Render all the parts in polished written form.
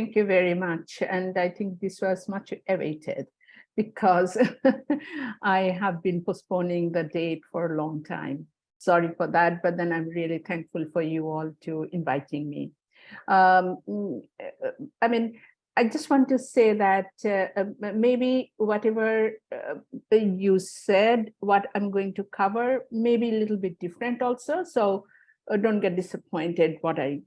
Thank you very much. And I think this was much awaited because I have been postponing the date for a long time. Sorry for that, but then I'm really thankful for you all to inviting me. I mean, I just want to say that maybe whatever you said, what I'm going to cover, maybe a little bit different also. So don't get disappointed what I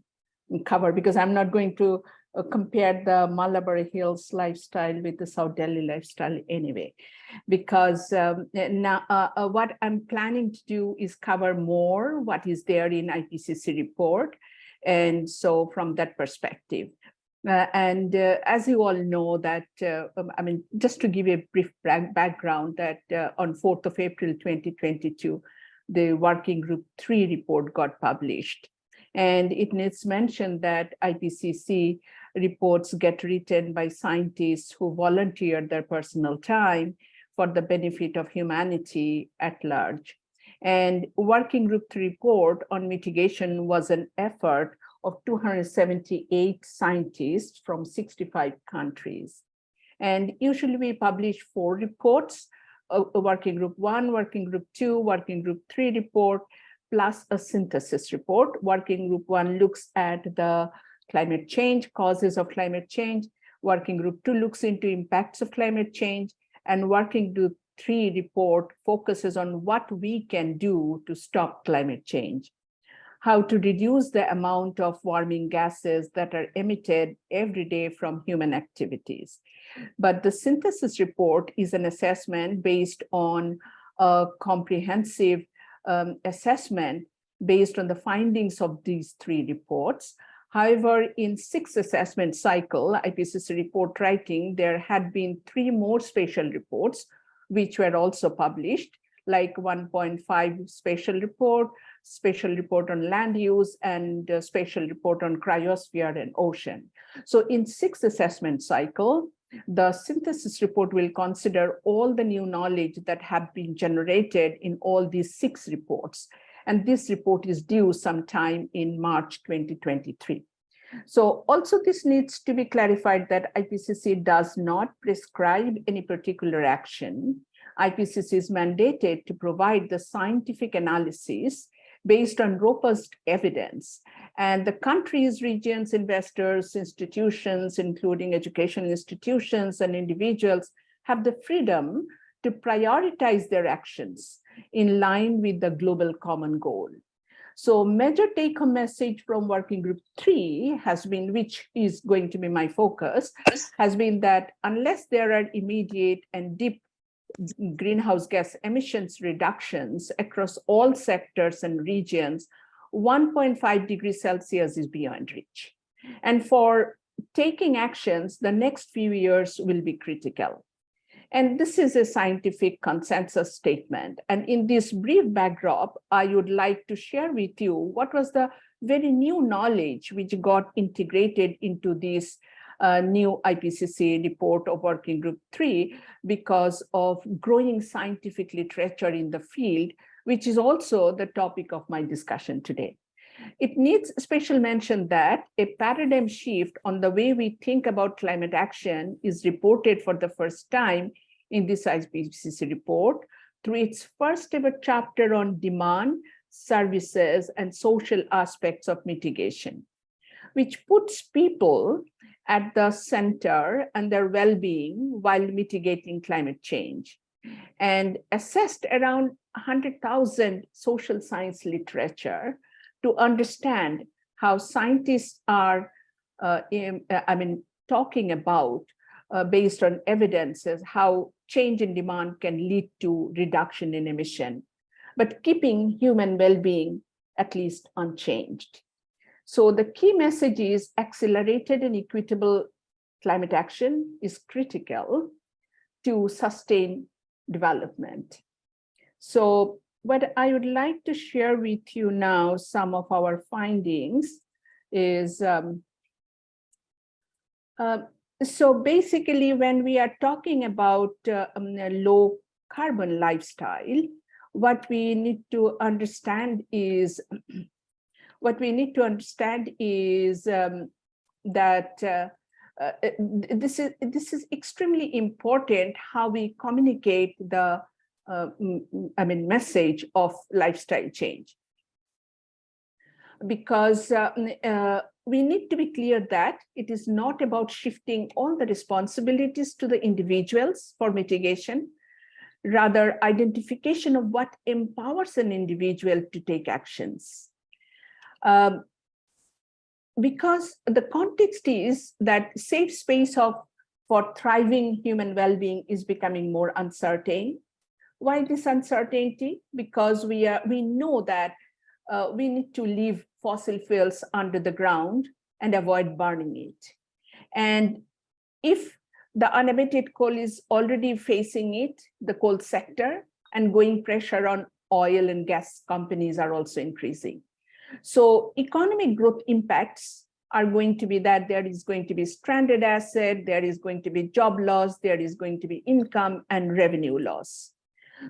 cover, because I'm not going to compare the Malabar Hills lifestyle with the South Delhi lifestyle anyway, because now what I'm planning to do is cover more what is there in IPCC report. And so from that perspective, as you all know that, I mean, just to give you a brief background, that on 4th of April 2022, the Working Group 3 report got published. And it needs mention that IPCC reports get written by scientists who volunteer their personal time for the benefit of humanity at large. And Working Group 3 report on mitigation was an effort of 278 scientists from 65 countries. And usually we publish 4 reports, Working Group 1, Working Group 2, Working Group 3 report, plus a synthesis report. Working Group 1 looks at the climate change, causes of climate change. Working Group 2 looks into impacts of climate change. And Working Group 3 report focuses on what we can do to stop climate change, how to reduce the amount of warming gases that are emitted every day from human activities. But the synthesis report is an assessment based on a comprehensive assessment based on the findings of these 3 reports. However, in 6 assessment cycle, IPCC report writing, there had been 3 more spatial reports, which were also published, like 1.5 spatial report on land use, and a spatial report on cryosphere and ocean. So in 6 assessment cycle, the synthesis report will consider all the new knowledge that have been generated in all these 6 reports. And this report is due sometime in March 2023. So also this needs to be clarified that IPCC does not prescribe any particular action. IPCC is mandated to provide the scientific analysis based on robust evidence. And the countries, regions, investors, institutions, including educational institutions and individuals, have the freedom to prioritize their actions in line with the global common goal. So major take-home message from Working Group 3 has been, which is going to be my focus, has been that unless there are immediate and deep greenhouse gas emissions reductions across all sectors and regions, 1.5 degrees Celsius is beyond reach. And for taking actions, the next few years will be critical. And this is a scientific consensus statement. And in this brief backdrop, I would like to share with you what was the very new knowledge which got integrated into this new IPCC report of Working Group 3 because of growing scientific literature in the field, which is also the topic of my discussion today. It needs special mention that a paradigm shift on the way we think about climate action is reported for the first time in this IPCC report through its first ever chapter on demand, services, and social aspects of mitigation, which puts people at the center and their well-being while mitigating climate change, and assessed around 100,000 social science literature to understand how scientists are talking about, based on evidences, how change in demand can lead to reduction in emission, but keeping human well-being at least unchanged. So the key message is accelerated and equitable climate action is critical to sustain development. So what I would like to share with you now, some of our findings is, so basically when we are talking about a low carbon lifestyle, what we need to understand is that this is extremely important how we communicate the message of lifestyle change, because we need to be clear that it is not about shifting all the responsibilities to the individuals for mitigation, rather identification of what empowers an individual to take actions. Because the context is that safe space for thriving human well-being is becoming more uncertain. Why this uncertainty? Because we know that we need to leave fossil fuels under the ground and avoid burning it. And if the unabated coal is already facing it, the coal sector, and going pressure on oil and gas companies are also increasing. So economic growth impacts are going to be that there is going to be stranded asset, there is going to be job loss, there is going to be income and revenue loss.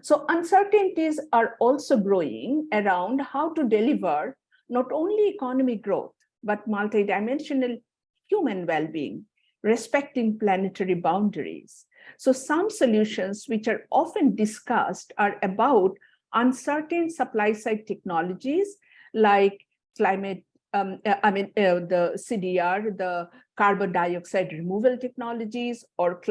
So uncertainties are also growing around how to deliver not only economic growth, but multidimensional human well-being, respecting planetary boundaries. So some solutions which are often discussed are about uncertain supply side technologies like climate, the CDR, the carbon dioxide removal technologies, or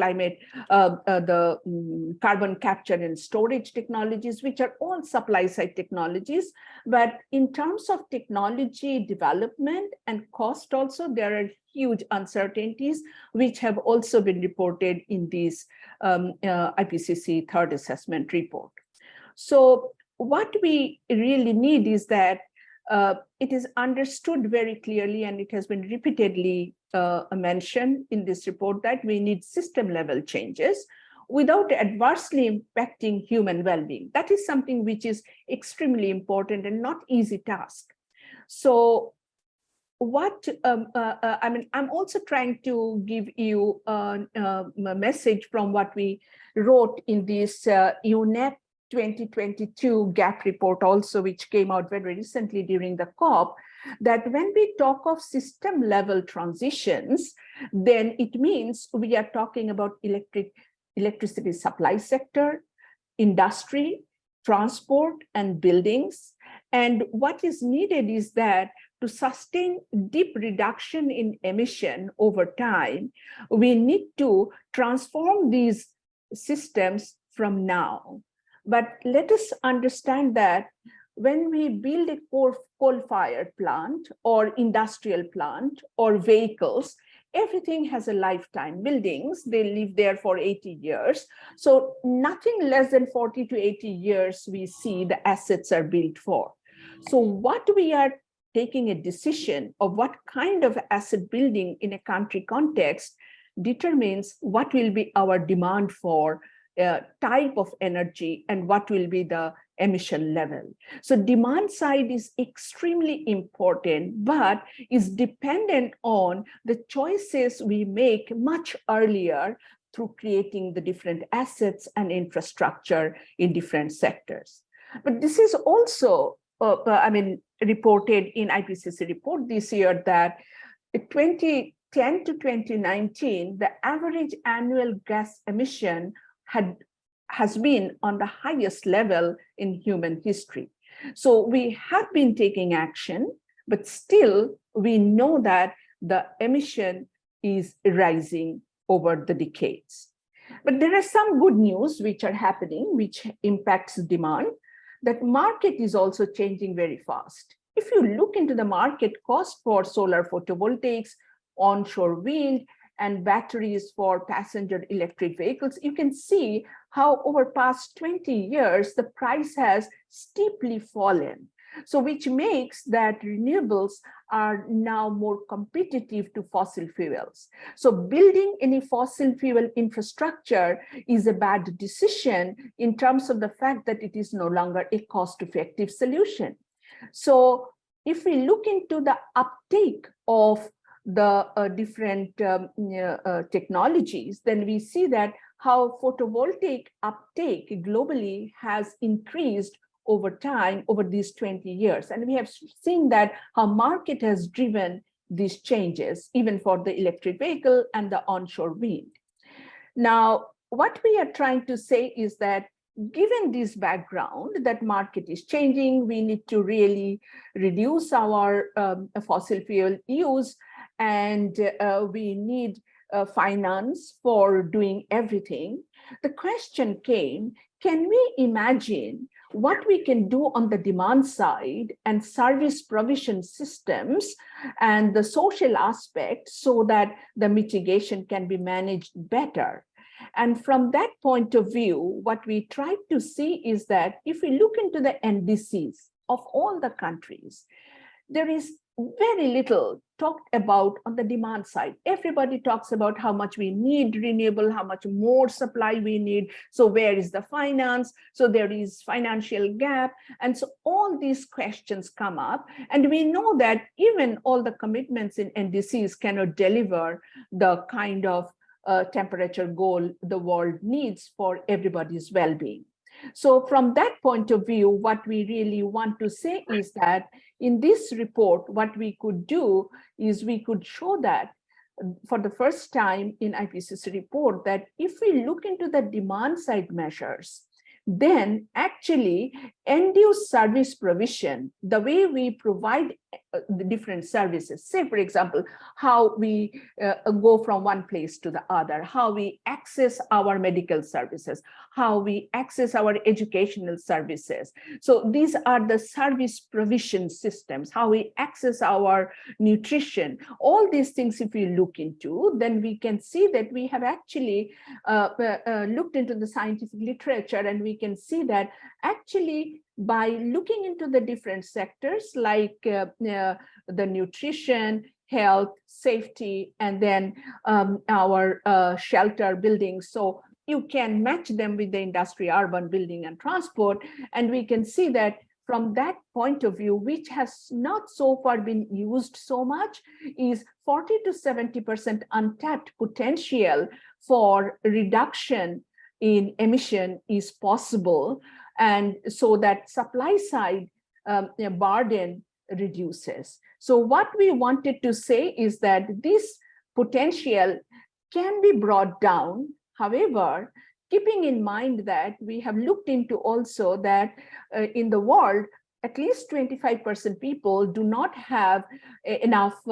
carbon capture and storage technologies, which are all supply side technologies. But in terms of technology development and cost also, there are huge uncertainties, which have also been reported in this IPCC third assessment report. So what we really need is that it is understood very clearly, and it has been repeatedly mentioned in this report, that we need system level changes without adversely impacting human well-being. That is something which is extremely important and not easy task. So what I'm also trying to give you a message from what we wrote in this UNEP 2022 gap report also, which came out very recently during the COP, that when we talk of system level transitions, then it means we are talking about electricity supply sector, industry, transport, and buildings. And what is needed is that to sustain deep reduction in emission over time, we need to transform these systems from now. But let us understand that when we build a coal-fired plant or industrial plant or vehicles, everything has a lifetime. Buildings, they live there for 80 years. So nothing less than 40 to 80 years we see the assets are built for. So what we are taking a decision of what kind of asset building in a country context determines what will be our demand for type of energy and what will be the emission level. So demand side is extremely important, but is dependent on the choices we make much earlier through creating the different assets and infrastructure in different sectors. But this is also, reported in IPCC report this year that 2010 to 2019, the average annual gas emission has been on the highest level in human history. So we have been taking action, but still we know that the emission is rising over the decades. But there are some good news which are happening, which impacts demand. That market is also changing very fast. If you look into the market cost for solar photovoltaics, onshore wind, and batteries for passenger electric vehicles, you can see how over past 20 years, the price has steeply fallen. So which makes that renewables are now more competitive to fossil fuels. So building any fossil fuel infrastructure is a bad decision in terms of the fact that it is no longer a cost-effective solution. So if we look into the uptake of the different technologies, then we see that how photovoltaic uptake globally has increased over time, over these 20 years. And we have seen that how market has driven these changes, even for the electric vehicle and the onshore wind. Now, what we are trying to say is that given this background that market is changing, we need to really reduce our fossil fuel use, and we need finance for doing everything. The question came, can we imagine what we can do on the demand side and service provision systems and the social aspect so that the mitigation can be managed better? And from that point of view, what we tried to see is that if we look into the NDCs of all the countries, there is very little talked about on the demand side. Everybody talks about how much we need renewable, how much more supply we need. So where is the finance? So there is financial gap. And so all these questions come up. And we know that even all the commitments in NDCs cannot deliver the kind of temperature goal the world needs for everybody's well-being. So from that point of view, what we really want to say is that in this report, what we could do is we could show that for the first time in IPCC report, that if we look into the demand side measures, then actually end-use service provision, the way we provide the different services, say, for example, how we go from one place to the other, how we access our medical services, how we access our educational services. So these are the service provision systems, how we access our nutrition. All these things, if we look into, then we can see that we have actually looked into the scientific literature, and we can see that actually by looking into the different sectors like the nutrition, health, safety, and then our shelter buildings. So you can match them with the industry, urban building and transport. And we can see that from that point of view, which has not so far been used so much, is 40 to 70% untapped potential for reduction in emission is possible. And so that supply side burden reduces. So what we wanted to say is that this potential can be brought down. However, keeping in mind that we have looked into also that in the world, at least 25% people do not have enough,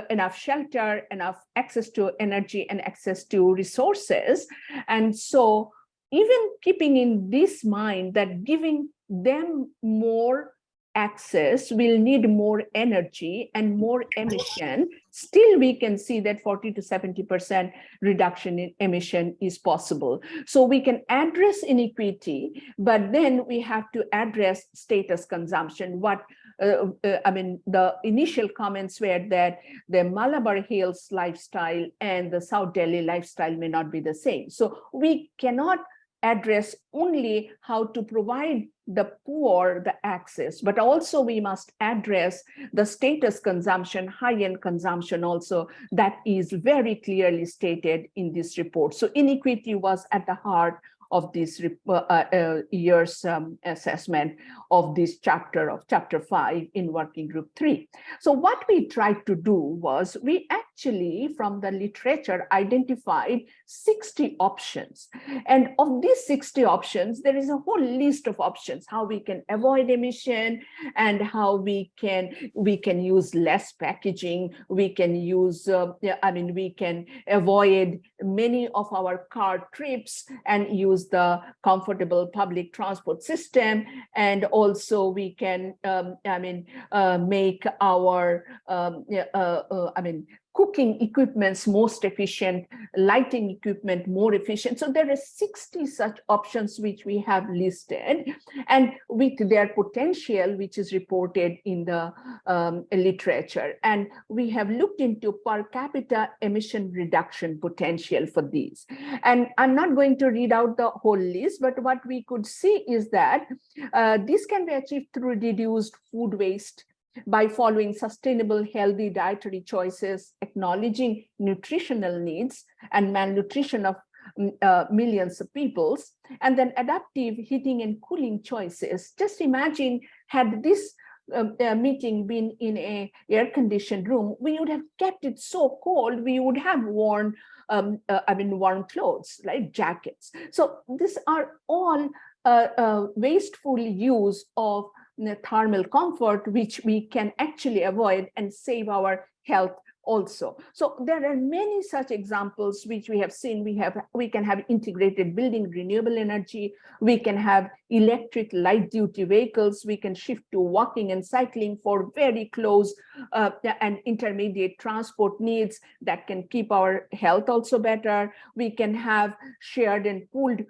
enough shelter, enough access to energy and access to resources. And so even keeping in this mind that giving them more access will need more energy and more emission, still we can see that 40 to 70% reduction in emission is possible. So we can address inequity, but then we have to address status consumption. What the initial comments were that the Malabar Hills lifestyle and the South Delhi lifestyle may not be the same. So we cannot address only how to provide the poor the access, but also we must address the status consumption, high-end consumption also, that is very clearly stated in this report. So inequity was at the heart of this year's assessment of this chapter 5 in working group 3. So what we tried to do was we actually from the literature identified 60 options, and of these 60 options there is a whole list of options how we can avoid emission and how we can use less packaging, we can use we can avoid many of our car trips and use the comfortable public transport system, and also we can make our cooking equipments most efficient, lighting equipment more efficient. So there are 60 such options which we have listed, and with their potential, which is reported in the literature. And we have looked into per capita emission reduction potential for these. And I'm not going to read out the whole list, but what we could see is that this can be achieved through reduced food waste, by following sustainable, healthy dietary choices, acknowledging nutritional needs and malnutrition of millions of peoples, and then adaptive heating and cooling choices. Just imagine had this meeting been in a air-conditioned room, we would have kept it so cold, we would have worn warm clothes, like jackets. So these are all wasteful use of thermal comfort, which we can actually avoid and save our health also. So there are many such examples which we have seen. We can have integrated building, renewable energy. We can have electric light duty vehicles. We can shift to walking and cycling for very close and intermediate transport needs that can keep our health also better. We can have shared and pooled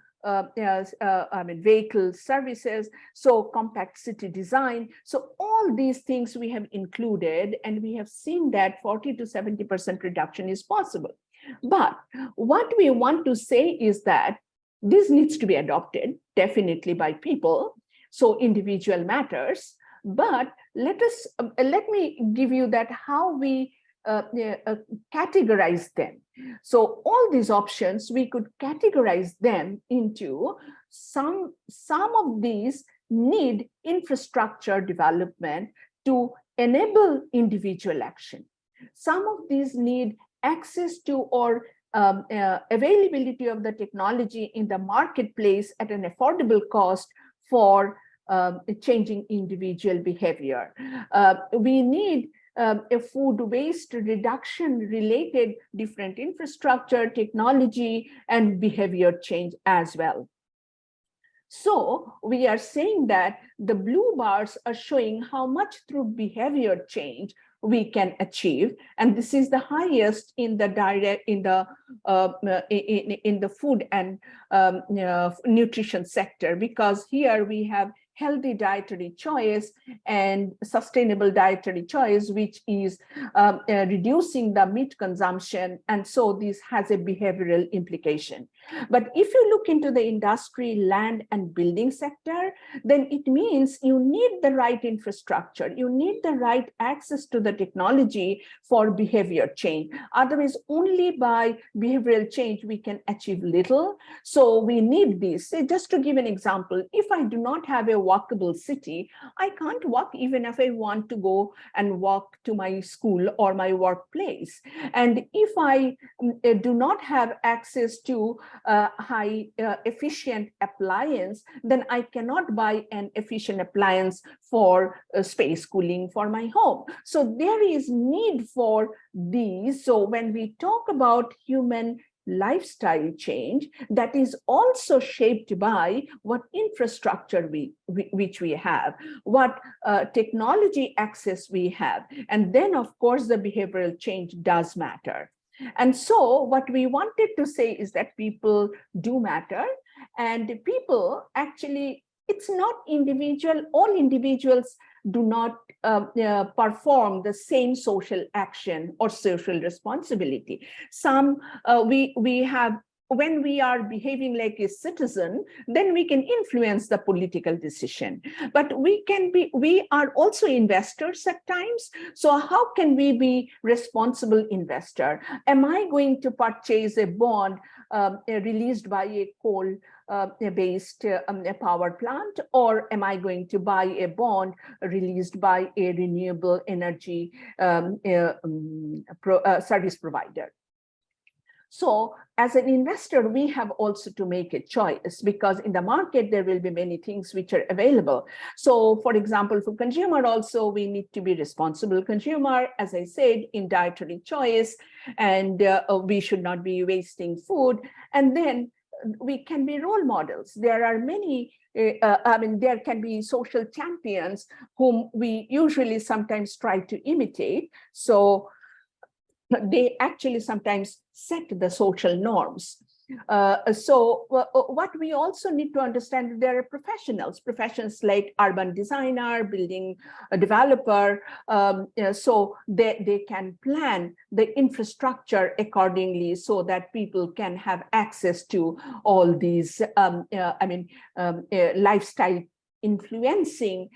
vehicle services, so compact city design. So all these things we have included, and we have seen that 40 to 70% reduction is possible. But what we want to say is that this needs to be adopted definitely by people. So individual matters, but let me give you that how we categorize them. So all these options, we could categorize them into some of these need infrastructure development to enable individual action. Some of these need access to or availability of the technology in the marketplace at an affordable cost for changing individual behavior. We need a food waste reduction related different infrastructure, technology, and behavior change as well. So we are saying that the blue bars are showing how much through behavior change we can achieve, and this is the highest in the food and nutrition sector, because here we have healthy dietary choice and sustainable dietary choice, which is reducing the meat consumption. And so this has a behavioral implication. But if you look into the industry, land, and building sector, then it means you need the right infrastructure. You need the right access to the technology for behavior change. Otherwise, only by behavioral change, we can achieve little. So we need this. So just to give an example, if I do not have a walkable city, I can't walk even if I want to go and walk to my school or my workplace. And if I do not have access to high efficient appliance, then I cannot buy an efficient appliance for space cooling for my home. So there is need for these. So when we talk about human lifestyle change, that is also shaped by what infrastructure which we have, what technology access we have. And then, of course, the behavioral change does matter. And so what we wanted to say is that people do matter, and people actually, it's not individual, all individuals do not perform the same social action or social responsibility. Some we have, when we are behaving like a citizen, then we can influence the political decision. But we are also investors at times. So how can we be responsible investor? Am I going to purchase a bond released by a coal-based power plant, or am I going to buy a bond released by a renewable energy service provider? So as an investor, we have also to make a choice, because in the market, there will be many things which are available. So for example, for consumer also, we need to be responsible consumer, as I said, in dietary choice, and we should not be wasting food. And then we can be role models. There are many, there can be social champions whom we usually sometimes try to imitate. So they actually sometimes set the social norms. So what we also need to understand, there are professions like urban designer, building developer, so they can plan the infrastructure accordingly so that people can have access to all these lifestyle influencing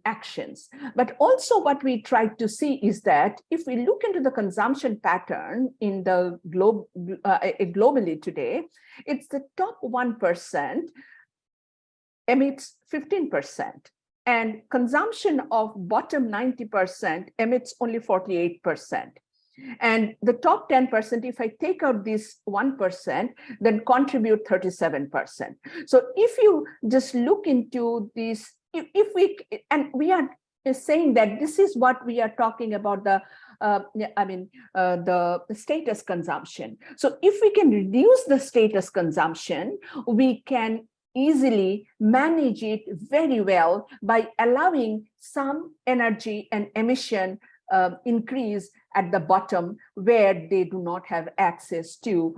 actions. But also what we try to see is that if we look into the consumption pattern in the globe, globally today, it's the top 1% emits 15%. and consumption of bottom 90% emits only 48%. And the top 10%, if I take out this 1%, then contribute 37%. So if you just look into this, if we, and we are saying that this is what we are talking about, the the status consumption. So if we can reduce the status consumption, we can easily manage it very well by allowing some energy and emission increase at the bottom, where they do not have access to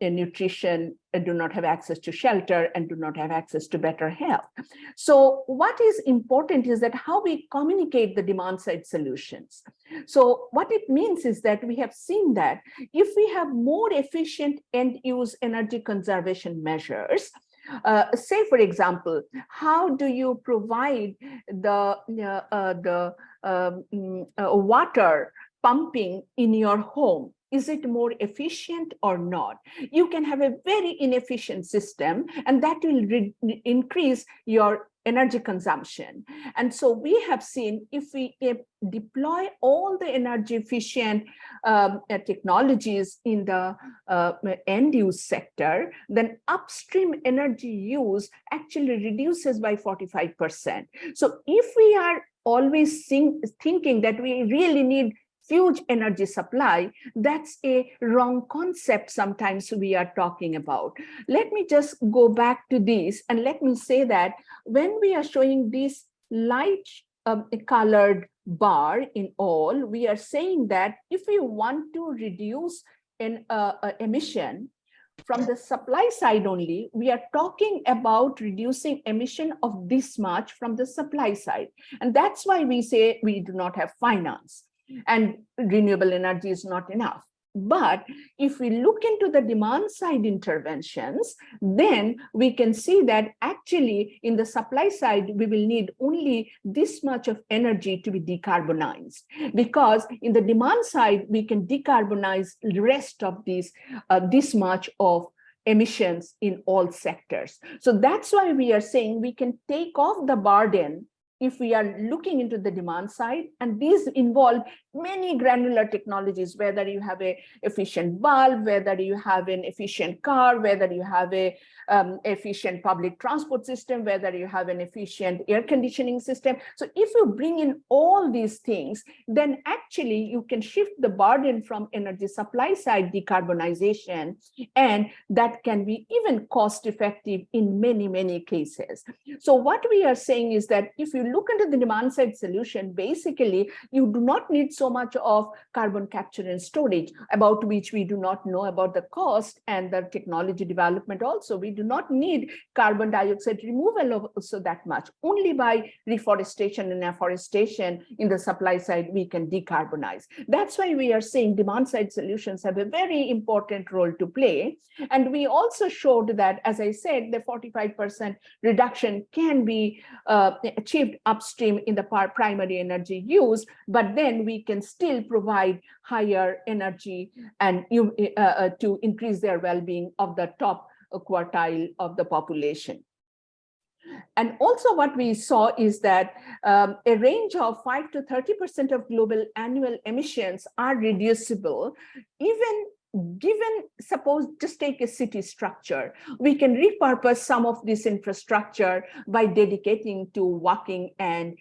nutrition, do not have access to shelter, and do not have access to better health. So what is important is that how we communicate the demand side solutions. So what it means is that we have seen that if we have more efficient end use energy conservation measures, say, for example, how do you provide the water pumping in your home? Is it more efficient or not? You can have a very inefficient system, and that will increase your energy consumption. And so we have seen, if we deploy all the energy efficient technologies in the end use sector, then upstream energy use actually reduces by 45%. So if we are always thinking that we really need huge energy supply, that's a wrong concept sometimes we are talking about. Let me just go back to this, and let me say that when we are showing this light colored bar in all, we are saying that if we want to reduce an emission from the supply side only, we are talking about reducing emission of this much from the supply side. And that's why we say we do not have finance, and renewable energy is not enough. But if we look into the demand side interventions, then we can see that actually in the supply side, we will need only this much of energy to be decarbonized, because in the demand side, we can decarbonize the rest of these, this much of emissions in all sectors. So that's why we are saying we can take off the burden if we are looking into the demand side, and these involve many granular technologies, whether you have an efficient bulb, whether you have an efficient car, whether you have a efficient public transport system, whether you have an efficient air conditioning system. So if you bring in all these things, then actually you can shift the burden from energy supply side decarbonization, and that can be even cost effective in many, many cases. So what we are saying is that if you look into the demand side solution, basically you do not need so much of carbon capture and storage, about which we do not know about the cost and the technology development also. We do not need carbon dioxide removal also that much. Only by reforestation and afforestation in the supply side we can decarbonize. That's why we are saying demand side solutions have a very important role to play. And we also showed that, as I said, the 45% reduction can be achieved upstream in the primary energy use, but then we can still provide higher energy and to increase their well-being of the top quartile of the population. And also what we saw is that a range of 5 to 30% of global annual emissions are reducible, even given, suppose, just take a city structure. We can repurpose some of this infrastructure by dedicating to walking and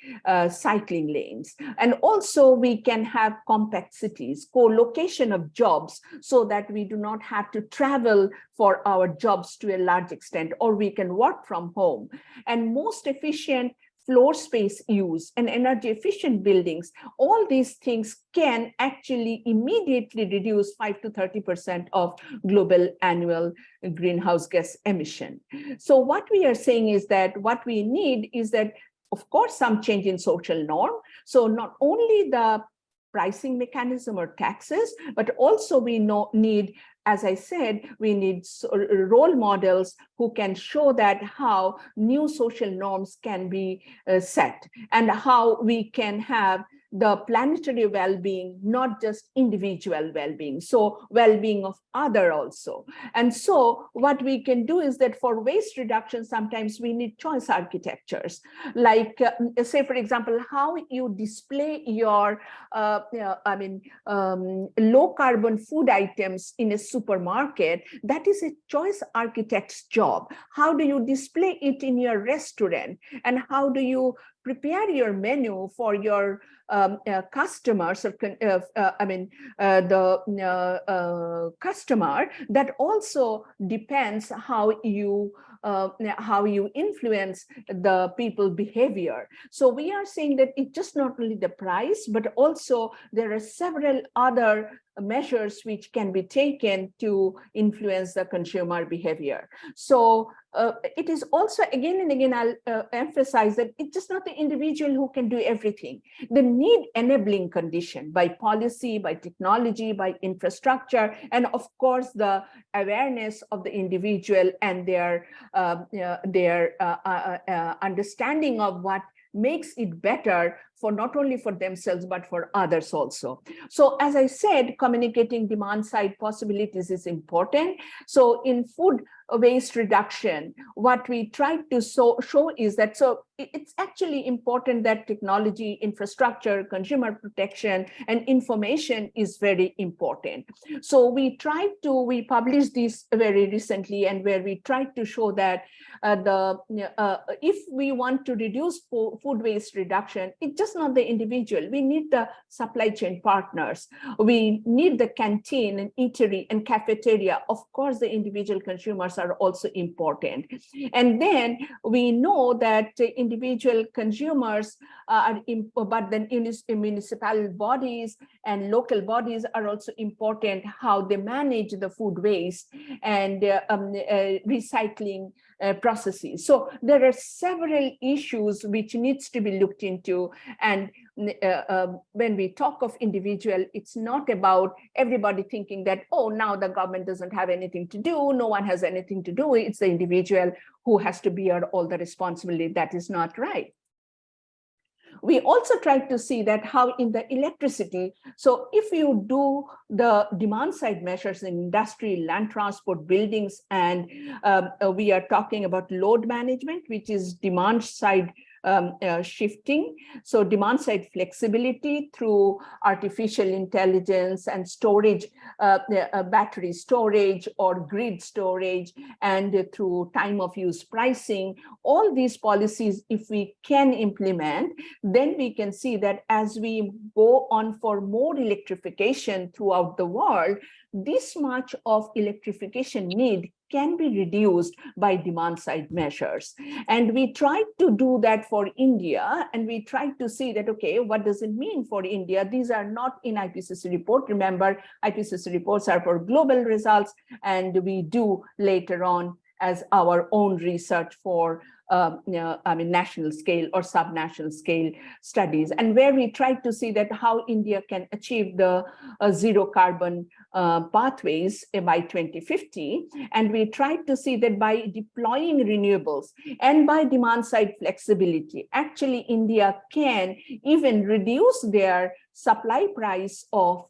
cycling lanes. And also we can have compact cities, co-location of jobs, so that we do not have to travel for our jobs to a large extent, or we can work from home. And most efficient floor space use and energy efficient buildings, all these things can actually immediately reduce 5 to 30% of global annual greenhouse gas emission. So what we are saying is that what we need is that, of course, some change in social norm. So not only the pricing mechanism or taxes, but also we need, as I said, we need role models who can show that how new social norms can be set, and how we can have the planetary well-being, not just individual well-being, so well-being of other also. And so what we can do is that for waste reduction, sometimes we need choice architectures, like say, for example, how you display your low carbon food items in a supermarket. That is a choice architect's job. How do you display it in your restaurant, and how do you prepare your menu for your customers, or customer? That also depends how you influence the people behavior. So we are saying that it's just not only the price, but also there are several other measures which can be taken to influence the consumer behavior. So it is also, again and again, I'll emphasize that it's just not the individual who can do everything. The need enabling condition by policy, by technology, by infrastructure, and of course the awareness of the individual and their understanding of what makes it better for not only for themselves, but for others also. So as I said, communicating demand side possibilities is important. So in food waste reduction, what we try to show is that, so it's actually important that technology, infrastructure, consumer protection, and information is very important. So we published this very recently, and where we tried to show that if we want to reduce food waste reduction, it's just not the individual. We need the supply chain partners. We need the canteen and eatery and cafeteria. Of course, the individual consumers are also important. And then we know that individual consumers are, but then municipal bodies and local bodies are also important, how they manage the food waste and recycling processes. So there are several issues which needs to be looked into. And when we talk of individual, it's not about everybody thinking that, oh, now the government doesn't have anything to do, no one has anything to do. It's the individual who has to bear all the responsibility. That is not right. We also tried to see that how in the electricity, so if you do the demand side measures in industry, land transport, buildings, and we are talking about load management, which is demand side shifting. So demand side flexibility through artificial intelligence and storage, battery storage or grid storage, and through time of use pricing. All these policies, if we can implement, then we can see that as we go on for more electrification throughout the world, this much of electrification need can be reduced by demand side measures. And we tried to do that for India, and we tried to see that, okay, what does it mean for India? These are not in IPCC report. Remember, IPCC reports are for global results, and we do later on as our own research for national scale or sub-national scale studies, and where we tried to see that how India can achieve the zero carbon pathways by 2050. And we tried to see that by deploying renewables and by demand side flexibility, actually India can even reduce their supply price of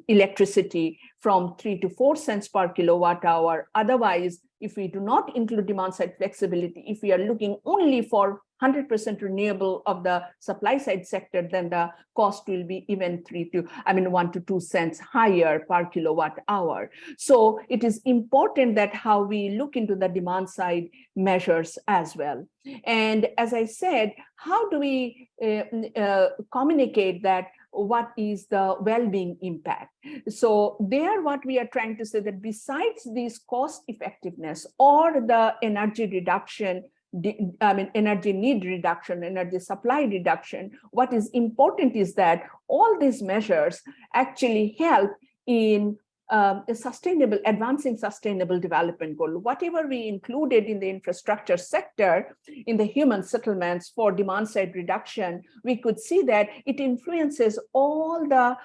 electricity from 3 to 4 cents per kilowatt hour. Otherwise, if we do not include demand side flexibility, if we are looking only for 100% renewable of the supply side sector, then the cost will be even 1 to 2 cents higher per kilowatt hour. So it is important that how we look into the demand side measures as well. And as I said, how do we communicate that? What is the well-being impact? So there, what we are trying to say that besides this cost effectiveness or the energy reduction, energy need reduction, energy supply reduction, what is important is that all these measures actually help in advancing sustainable development goal. Whatever we included in the infrastructure sector, in the human settlements for demand side reduction, we could see that it influences all the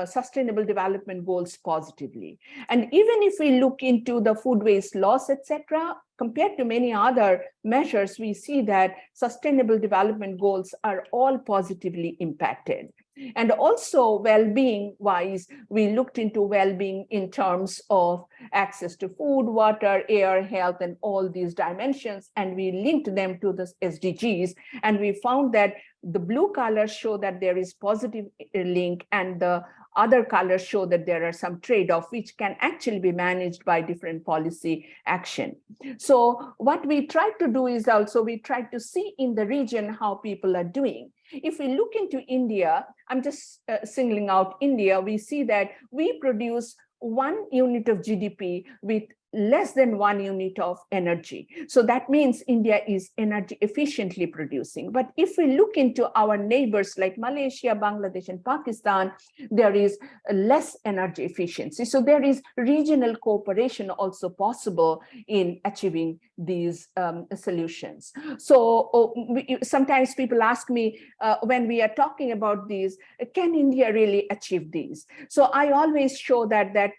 sustainable development goals positively. And even if we look into the food waste loss, etc., compared to many other measures, we see that sustainable development goals are all positively impacted. And also well-being wise, we looked into well-being in terms of access to food, water, air, health, and all these dimensions. And we linked them to the SDGs. And we found that the blue colors show that there is positive link, and the other colors show that there are some trade-off which can actually be managed by different policy action. So what we tried to do is also we tried to see in the region how people are doing. If we look into India, I'm just singling out India, we see that we produce 1 unit of GDP with less than 1 unit of energy. So that means India is energy efficiently producing. But if we look into our neighbors like Malaysia, Bangladesh, and Pakistan, there is less energy efficiency. So there is regional cooperation also possible in achieving these solutions. So sometimes people ask me when we are talking about these, can India really achieve these? So I always show that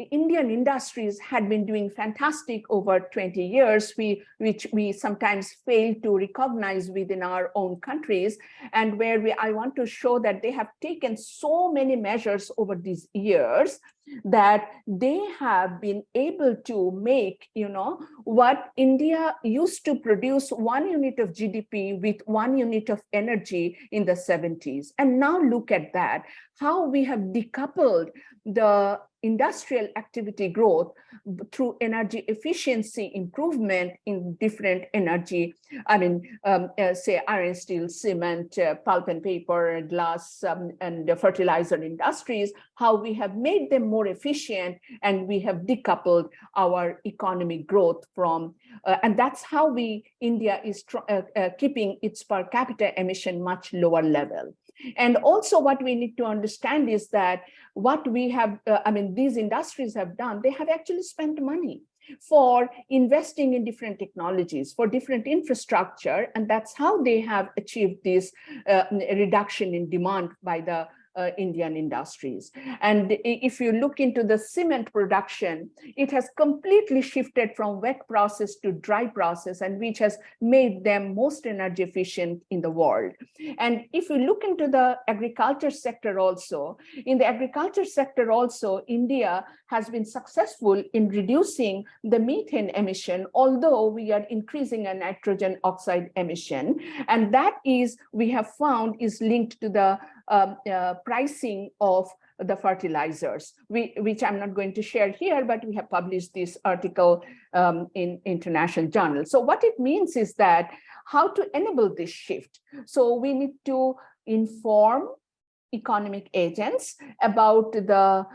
Indian industries had been doing fantastic over 20 years, which we sometimes fail to recognize within our own countries, and where I want to show that they have taken so many measures over these years that they have been able to make, what India used to produce 1 unit of GDP with 1 unit of energy in the 70s. And now look at that, how we have decoupled the industrial activity growth through energy efficiency improvement in different energy, say iron, steel, cement, pulp and paper, glass, and fertilizer industries, how we have made them more efficient, and we have decoupled our economic growth from, and that's how India is keeping its per capita emission much lower level. And also what we need to understand is that what we have, these industries have done, they have actually spent money for investing in different technologies, for different infrastructure, and that's how they have achieved this reduction in demand by the Indian industries. And if you look into the cement production, it has completely shifted from wet process to dry process, and which has made them most energy efficient in the world. And if you look into the agriculture sector also, in the agriculture sector also, India has been successful in reducing the methane emission, although we are increasing a nitrogen oxide emission. And that is, we have found, is linked to the pricing of the fertilizers, which I'm not going to share here, but we have published this article in international journal. So what it means is that how to enable this shift. So we need to inform economic agents about the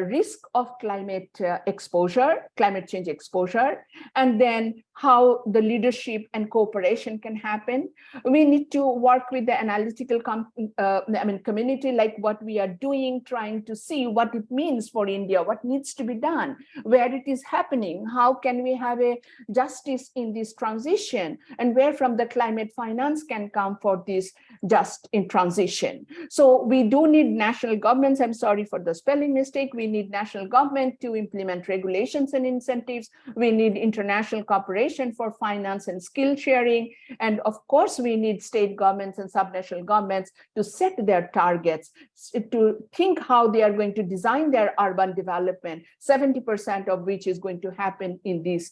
risk of climate change exposure, and then how the leadership and cooperation can happen. We need to work with the analytical community, like what we are doing, trying to see what it means for India, what needs to be done, where it is happening, how can we have a justice in this transition, and where from the climate finance can come for this just in transition. So we do need national governments, I'm sorry for the spelling mistake, we need national government to implement regulations and incentives, we need international cooperation for finance and skill sharing, and of course we need state governments and subnational governments to set their targets, to think how they are going to design their urban development, 70% of which is going to happen in these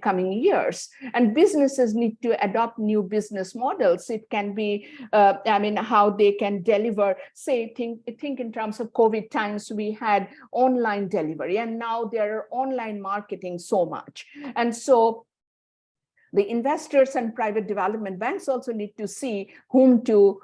coming years. And businesses need to adopt new business models. It can be how they can deliver, say, think in terms of COVID times, we had online delivery, and now there are online marketing so much. And so the investors and private development banks also need to see whom to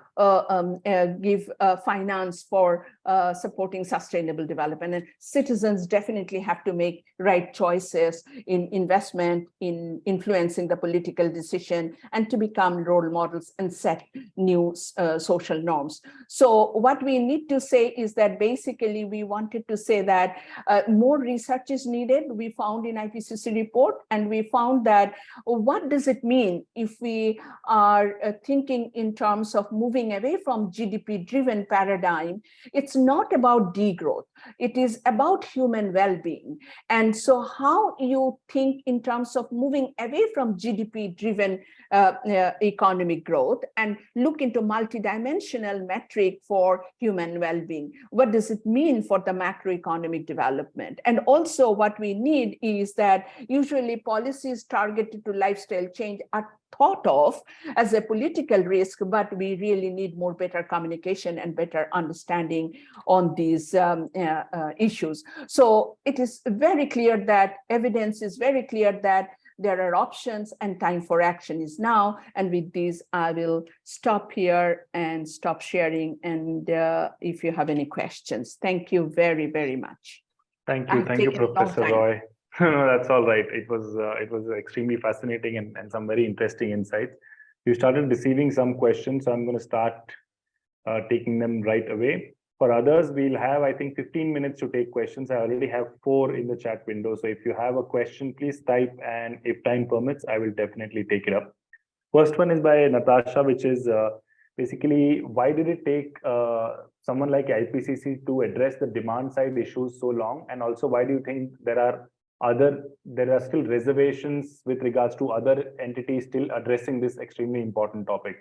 give finance for supporting sustainable development. And citizens definitely have to make right choices in investment, in influencing the political decision, and to become role models and set new social norms. So what we need to say is that basically we wanted to say that more research is needed. We found in IPCC report, and we found that what does it mean if we are thinking in terms of moving away from GDP-driven paradigm? It's not about degrowth. It is about human well-being. And so how you think in terms of moving away from GDP-driven economic growth and look into multidimensional metric for human well-being. What does it mean for the macroeconomic development? And also what we need is that usually policies targeted to lifestyle change are thought of as a political risk, but we really need more better communication and better understanding on these issues. So it is very clear that evidence is very clear that there are options and time for action is now. And with this, I will stop here and stop sharing. And if you have any questions, thank you very, very much. Thank you, Professor Roy. No, that's all right. It was extremely fascinating and some very interesting insights. You started receiving some questions, so I'm going to start taking them right away. For others, we'll have, I think, 15 minutes to take questions. I already have 4 in the chat window. So if you have a question, please type, and if time permits, I will definitely take it up. First one is by Natasha, which is basically, why did it take someone like IPCC to address the demand side issues so long? And also, why do you think there are still reservations with regards to other entities still addressing this extremely important topic?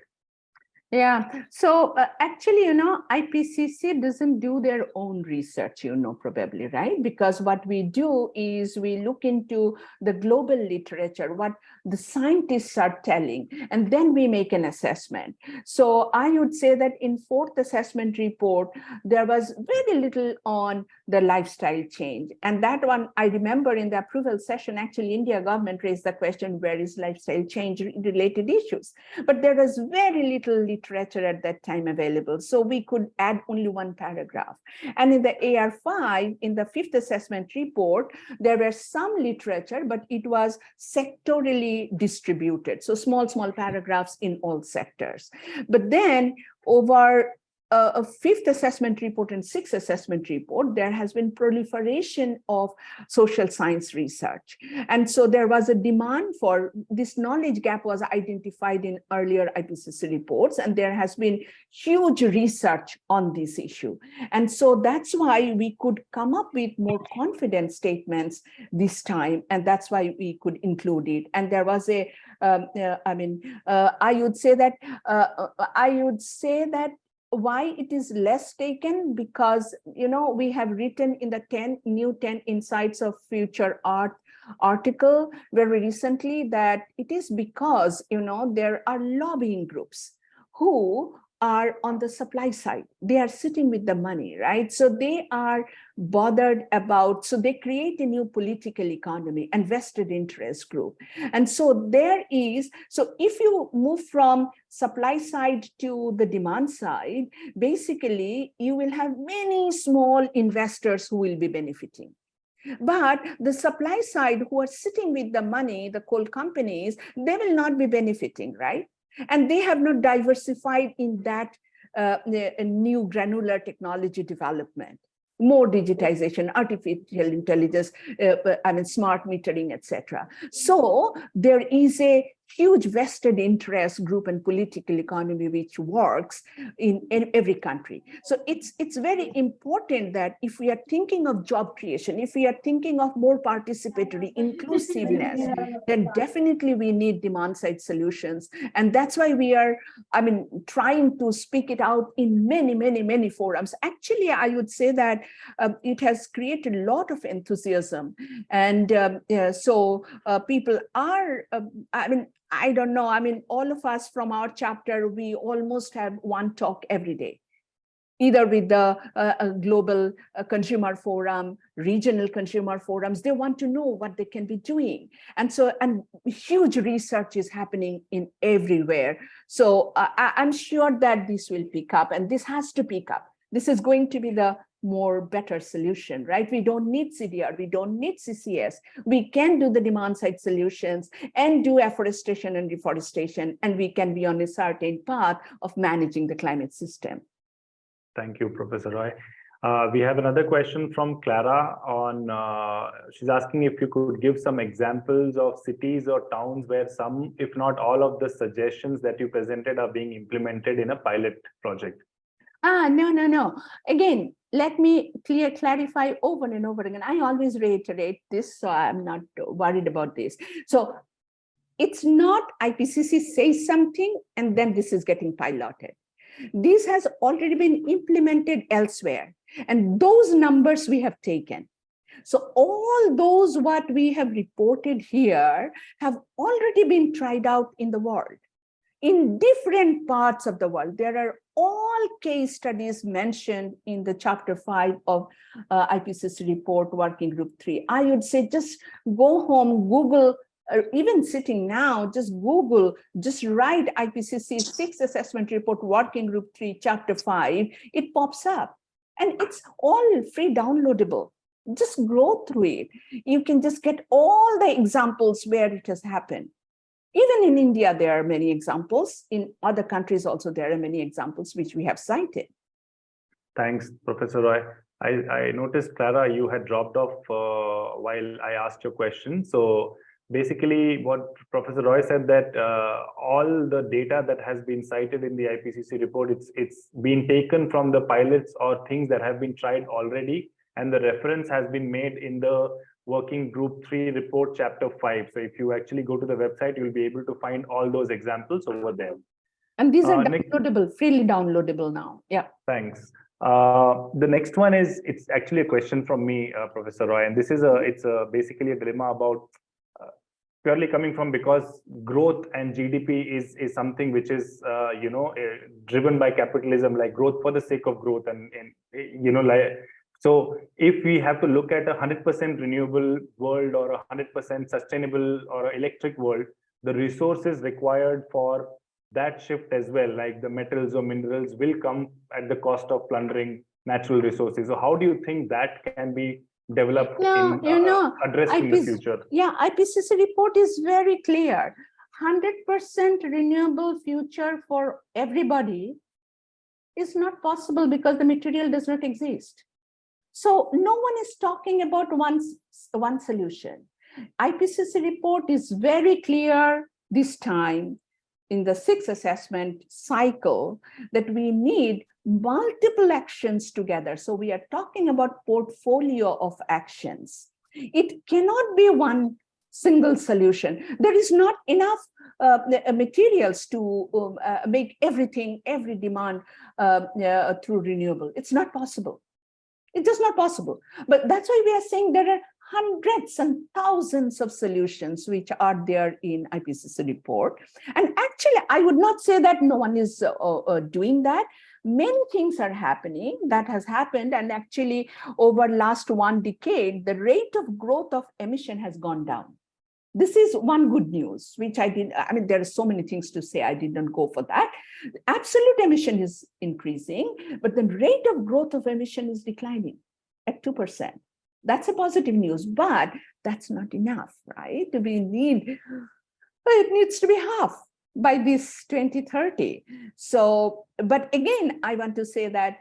Yeah, so actually, IPCC doesn't do their own research, probably, right? Because what we do is we look into the global literature, what the scientists are telling, and then we make an assessment. So I would say that in 4th assessment report, there was very little on the lifestyle change. And that one, I remember in the approval session, actually, India government raised the question, where is lifestyle change related issues? But there was very little literature at that time available. So we could add only 1 paragraph. And in the AR-5, in the 5th assessment report, there were some literature, but it was sectorally distributed. So small paragraphs in all sectors. But then over a 5th assessment report and 6th assessment report, there has been proliferation of social science research. And so there was a demand for this. Knowledge gap was identified in earlier IPCC reports, and there has been huge research on this issue. And so that's why we could come up with more confident statements this time, and that's why we could include it. And there was a, I would say that why it is less taken, because we have written in the 10 insights of future art article very recently that it is because there are lobbying groups who are on the supply side. They are sitting with the money, right? So they are bothered about, so they create a new political economy and vested interest group. And so so if you move from supply side to the demand side, basically you will have many small investors who will be benefiting. But the supply side who are sitting with the money, the coal companies, they will not be benefiting, right? And they have not diversified in that new granular technology development, more digitization, artificial intelligence, smart metering, etc. So there is a huge vested interest group and political economy which works in every country. So it's very important that if we are thinking of job creation, if we are thinking of more participatory inclusiveness, then definitely we need demand side solutions. And that's why we are, trying to speak it out in many forums. Actually, I would say that it has created a lot of enthusiasm. And so people are, I don't know, all of us from our chapter, we almost have one talk every day. either with the global consumer forum, regional consumer forums. They want to know what they can be doing. And huge research is happening in everywhere. So I'm sure that this will pick up, and this has to pick up. This is going to be the more better solution, right? We don't need CDR, we don't need CCS. We can do the demand side solutions and do afforestation and reforestation, and we can be on a certain path of managing the climate system. Thank you, Professor Roy. We have another question from Clara on, she's asking if you could give some examples of cities or towns where some, if not all of the suggestions that you presented are being implemented in a pilot project. No. Again, let me clarify over and over again. I always reiterate this, so I'm not worried about this. So it's not IPCC says something and then this is getting piloted. This has already been implemented elsewhere, and those numbers we have taken. So all those what we have reported here have already been tried out in the world, in different parts of the world. There are all case studies mentioned in the chapter 5 of IPCC report working group 3. I would say just go home, Google, or even sitting now, just Google, just write IPCC 6 assessment report working group 3 chapter 5, it pops up, and it's all free downloadable. Just go through it. You can just get all the examples where it has happened. Even in India, there are many examples. In other countries also, there are many examples which we have cited. Thanks, Professor Roy. I noticed, Clara, you had dropped off while I asked your question. So basically what Professor Roy said, that all the data that has been cited in the IPCC report, it's been taken from the pilots or things that have been tried already, and the reference has been made in the Working Group 3 report chapter 5. So if you actually go to the website, you'll be able to find all those examples over there. And these are downloadable, freely downloadable now. Yeah. Thanks. The next one is, it's actually a question from me, Professor Roy, and this is basically a dilemma about purely coming from, because growth and GDP is something which is driven by capitalism, like growth for the sake of growth, and so if we have to look at a 100% renewable world or a 100% sustainable or electric world, the resources required for that shift as well, like the metals or minerals, will come at the cost of plundering natural resources. So how do you think that can be developed addressed in the future? Yeah, IPCC report is very clear. 100% renewable future for everybody is not possible because the material does not exist. So no one is talking about one solution. IPCC report is very clear this time in the 6th assessment cycle that we need multiple actions together. So we are talking about portfolio of actions. It cannot be one single solution. There is not enough materials to make every demand through renewable. It's not possible. It's just not possible. But that's why we are saying there are hundreds and thousands of solutions which are there in IPCC report. And actually, I would not say that no one is doing that. Many things are happening, that has happened. And actually, over last 1 decade, the rate of growth of emission has gone down. This is one good news, which there are so many things to say, I didn't go for that. Absolute emission is increasing, but the rate of growth of emission is declining at 2%. That's a positive news, but that's not enough, right? It needs to be half by this 2030. So, but again, I want to say that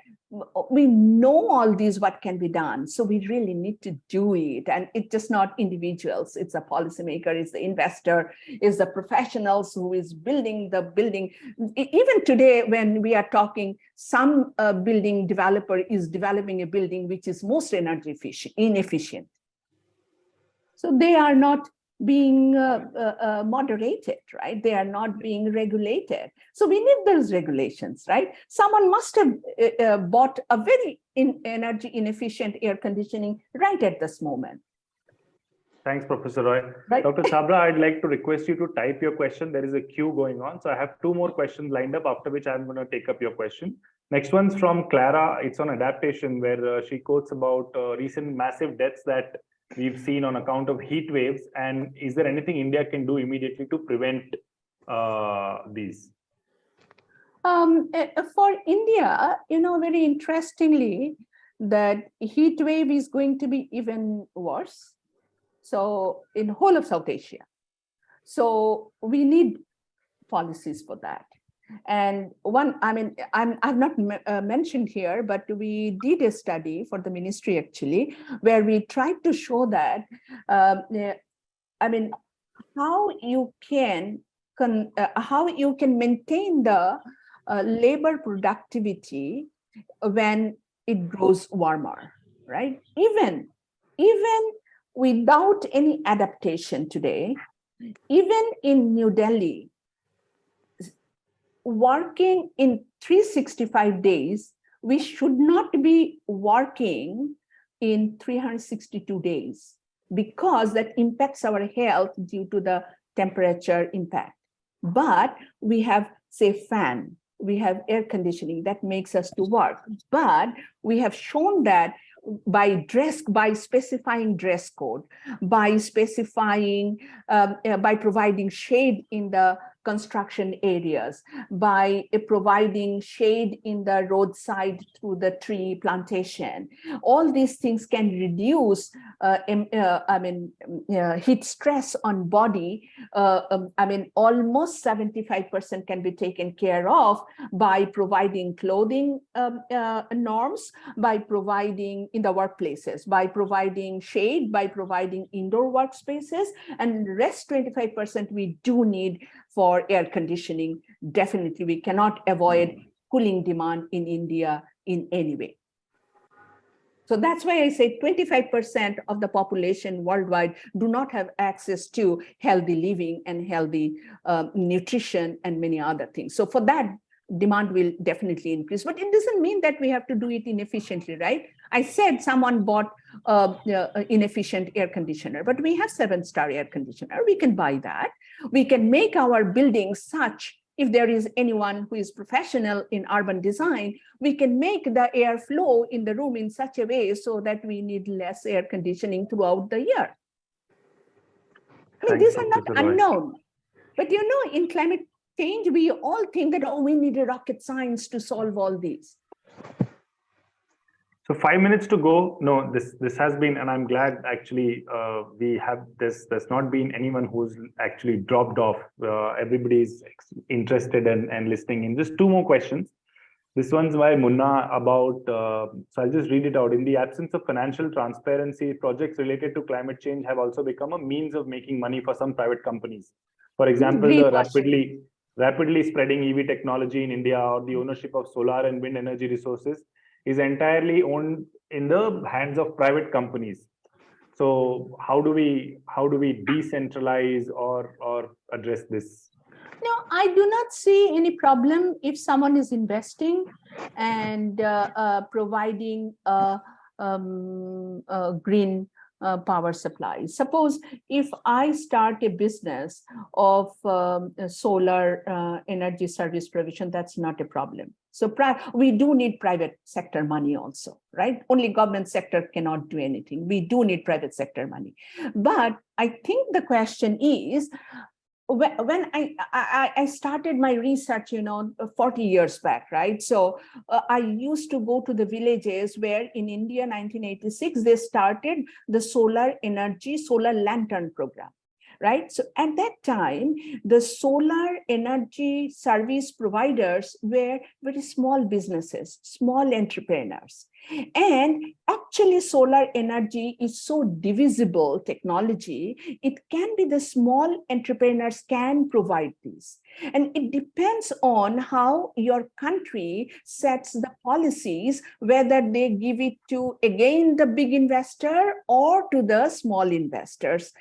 we know all these, what can be done. So we really need to do it. And it's just not individuals. It's a policymaker, it's the investor, it's the professionals who is building the building. Even today, when we are talking, some building developer is developing a building which is most energy inefficient. So they are not being moderated, right? They are not being regulated. So we need those regulations, right? Someone must have bought a very energy inefficient air conditioning right at this moment. Thanks, Professor Roy. Right. Dr. Chhabra, I'd like to request you to type your question. There is a queue going on. So I have 2 more questions lined up, after which I'm going to take up your question. Next one's from Clara. It's on adaptation, where she quotes about recent massive deaths that we've seen on account of heat waves. And is there anything India can do immediately to prevent these? For India, very interestingly, that heat wave is going to be even worse. So in whole of South Asia. So we need policies for that. And one, I've not mentioned here, but we did a study for the ministry actually, where we tried to show that, how you can maintain the labor productivity when it grows warmer, right? Even without any adaptation today, even in New Delhi, working in 365 days, we should not be working in 362 days, because that impacts our health due to the temperature impact. But we have, say, fan, we have air conditioning that makes us to work. But we have shown that by specifying dress code, by specifying, by providing shade in the construction areas, by providing shade in the roadside through the tree plantation, all these things can reduce heat stress on body. Almost 75% can be taken care of by providing clothing norms, by providing in the workplaces, by providing shade, by providing indoor workspaces, and the rest 25% we do need for air conditioning. Definitely, we cannot avoid cooling demand in India in any way. So that's why I say 25% of the population worldwide do not have access to healthy living and healthy nutrition and many other things. So for that, demand will definitely increase, but it doesn't mean that we have to do it inefficiently, right? I said someone bought inefficient air conditioner, but we have 7-star air conditioner. We can buy that. We can make our buildings such, if there is anyone who is professional in urban design, we can make the air flow in the room in such a way so that we need less air conditioning throughout the year. These are not unknown, but in climate change, we all think that, oh, we need a rocket science to solve all these. So 5 minutes to go. No, this has been, and I'm glad actually we have this. There's not been anyone who's actually dropped off. Everybody's interested and listening in. Just 2 more questions. This one's by Munna about, so I'll just read it out. In the absence of financial transparency, projects related to climate change have also become a means of making money for some private companies. For example, the rapidly spreading EV technology in India, or the ownership of solar and wind energy resources, is entirely owned in the hands of private companies. So how do we decentralize or address this? No, I do not see any problem if someone is investing and providing green power supply. Suppose if I start a business of solar energy service provision, that's not a problem. So we do need private sector money also, right? Only government sector cannot do anything. We do need private sector money. But I think the question is, when I started my research, 40 years back, right? So I used to go to the villages where in India, 1986, they started the solar lantern program, right? So at that time, the solar energy service providers were very small businesses, small entrepreneurs. And actually, solar energy is so divisible technology. It can be the small entrepreneurs can provide these. And it depends on how your country sets the policies, whether they give it to, again, the big investor or to the small investors.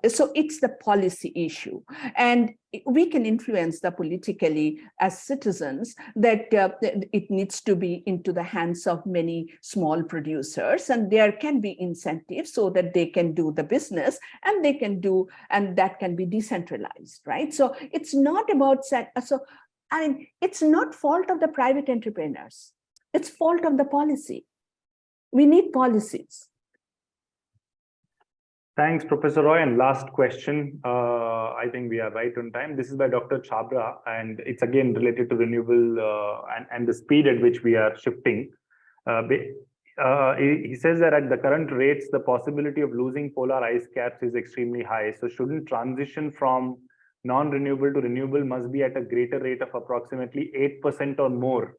So it's the policy issue. And we can influence the politically as citizens that it needs to be into the hands of many small producers, and there can be incentives so that they can do the business and they can do, and that can be decentralized, right? So it's not about so I mean, it's not fault of the private entrepreneurs. It's fault of the policy. We need policies. Thanks, Professor Roy. And last question, I think we are right on time. This is by Dr. Chabra, and it's again related to renewable and the speed at which we are shifting. He says that at the current rates, the possibility of losing polar ice caps is extremely high. So shouldn't transition from non-renewable to renewable must be at a greater rate of approximately 8% or more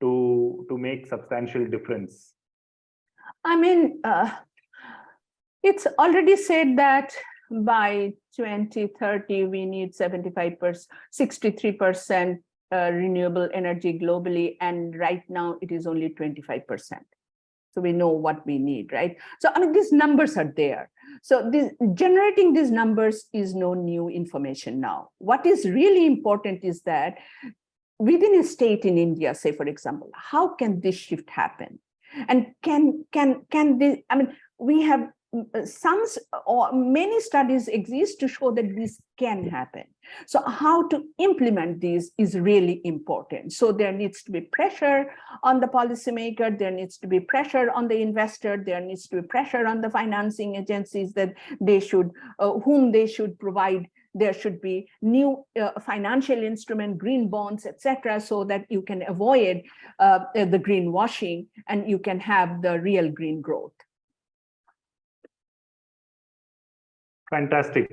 to make substantial difference? I mean, it's already said that by 2030, we need 75%, 63% renewable energy globally. And right now it is only 25%. So we know what we need, right? So, I mean, these numbers are there. So generating these numbers is no new information now. What is really important is that within a state in India, say, for example, how can this shift happen? And can this, I mean, we have some or many studies exist to show that this can happen. So how to implement these is really important. So there needs to be pressure on the policymaker, there needs to be pressure on the investor, there needs to be pressure on the financing agencies that they should, whom they should provide. There should be new financial instrument, green bonds, etc., so that you can avoid the greenwashing and you can have the real green growth. Fantastic.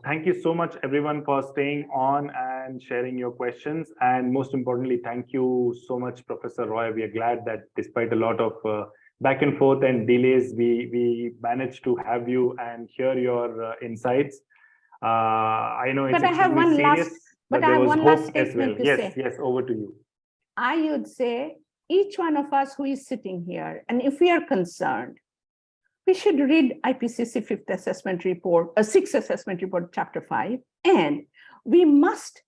Thank you so much, everyone, for staying on and sharing your questions. And most importantly, thank you so much, Professor Roy. We are glad that despite a lot of back and forth and delays, we managed to have you and hear your insights. I know it's extremely serious, but there was hope as well. Yes, yes, over to you. I would say each one of us who is sitting here, and if we are concerned, we should read IPCC 5th Assessment Report, 6th Assessment Report, Chapter 5, and we must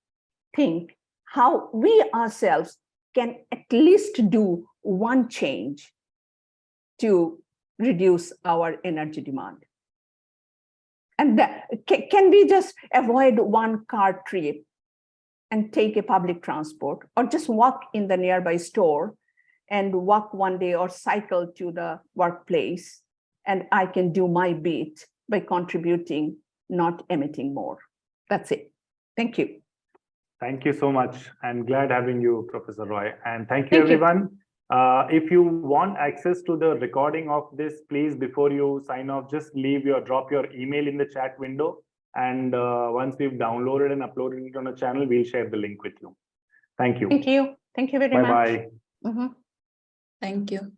think how we ourselves can at least do one change to reduce our energy demand. And can we just avoid one car trip and take a public transport, or just walk in the nearby store and walk one day, or cycle to the workplace? And I can do my bit by contributing, not emitting more. That's it. Thank you. Thank you so much. I'm glad having you, Professor Roy. And thank you, everyone. If you want access to the recording of this, please, before you sign off, just drop your email in the chat window. And once we've downloaded and uploaded it on the channel, we'll share the link with you. Thank you. Thank you. Thank you very much. Bye-bye. Thank you.